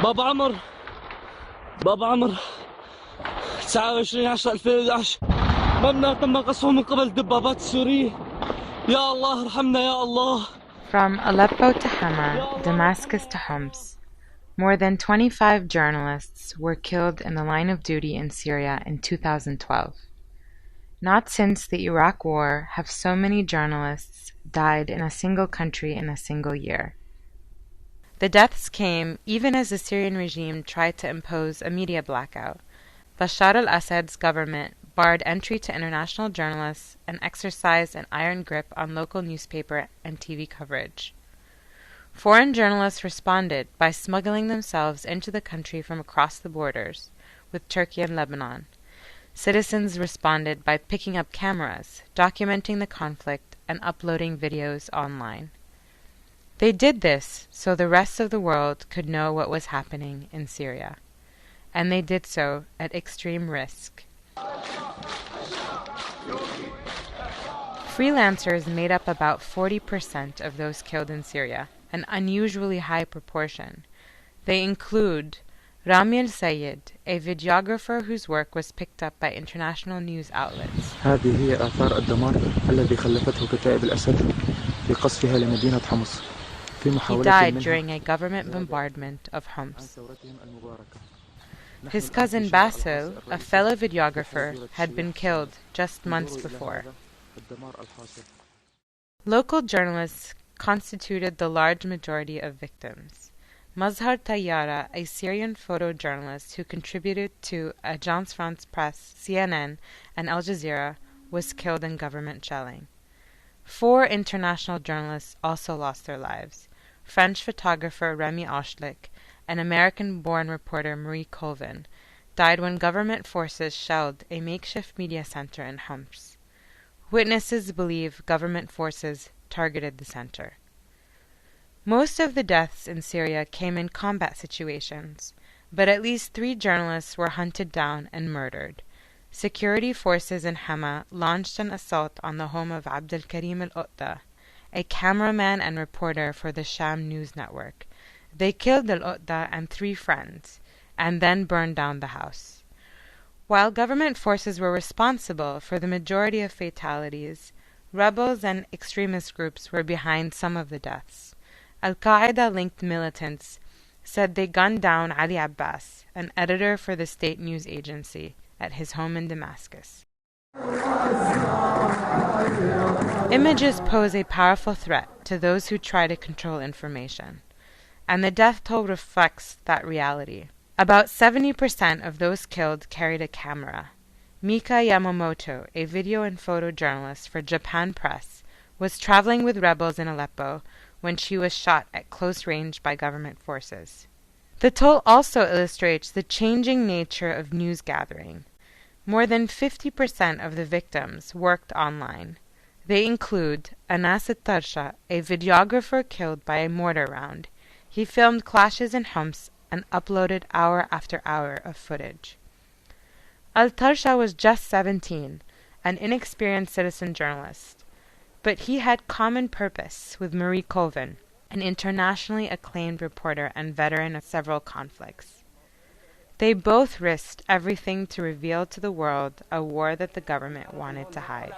بابا عمر بابا عمر 29/10/2011 مبنى تم قصفه من قبل الدبابات السورية. يا الله ارحمنا يا الله. From Aleppo to Hama, Damascus to Homs, more than 25 journalists were killed in the line of duty in Syria in 2012. Not since the Iraq War have so many journalists died in a single country in a single year. The deaths came even as the Syrian regime tried to impose a media blackout. Bashar al-Assad's government barred entry to international journalists and exercised an iron grip on local newspaper and TV coverage. Foreign journalists responded by smuggling themselves into the country from across the borders, with Turkey and Lebanon. Citizens responded by picking up cameras, documenting the conflict, and uploading videos online. They did this so the rest of the world could know what was happening in Syria. And they did so at extreme risk. Freelancers made up about 40% of those killed in Syria, an unusually high proportion. They include Rami al-Sayed, a videographer whose work was picked up by international news outlets. هذه هي آثار الدمار الذي خلفته كتائب الأسد في قصفها لمدينة حمص. He died during a government bombardment of Homs. His cousin Basil, a fellow videographer, had been killed just months before. Local journalists constituted the large majority of victims. Mazhar Tayyara, a Syrian photojournalist who contributed to Agence France Presse, CNN, and Al Jazeera, was killed in government shelling. 4 international journalists also lost their lives. French photographer Remy Oshlik and American-born reporter Marie Colvin died when government forces shelled a makeshift media center in Homs. Witnesses believe government forces targeted the center. Most of the deaths in Syria came in combat situations, but at least 3 journalists were hunted down and murdered. Security forces in Hama launched an assault on the home of Abdel Karim al-Uqda, a cameraman and reporter for the Sham news network. They killed al-Uqda and 3 friends, and then burned down the house. While government forces were responsible for the majority of fatalities, rebels and extremist groups were behind some of the deaths. Al-Qaeda-linked militants said they gunned down Ali Abbas, an editor for the state news agency, at his home in Damascus. Images pose a powerful threat to those who try to control information, and the death toll reflects that reality. About 70% of those killed carried a camera. Mika Yamamoto, a video and photo journalist for Japan Press, was traveling with rebels in Aleppo when she was shot at close range by government forces. The toll also illustrates the changing nature of news gathering. More than 50% of the victims worked online. They include Anas al-Tarsha, a videographer killed by a mortar round. He filmed clashes in Homs and uploaded hour after hour of footage. Al-Tarsha was just 17, an inexperienced citizen journalist, but he had common purpose with Marie Colvin, an internationally acclaimed reporter and veteran of several conflicts. They both risked everything to reveal to the world a war that the government wanted to hide.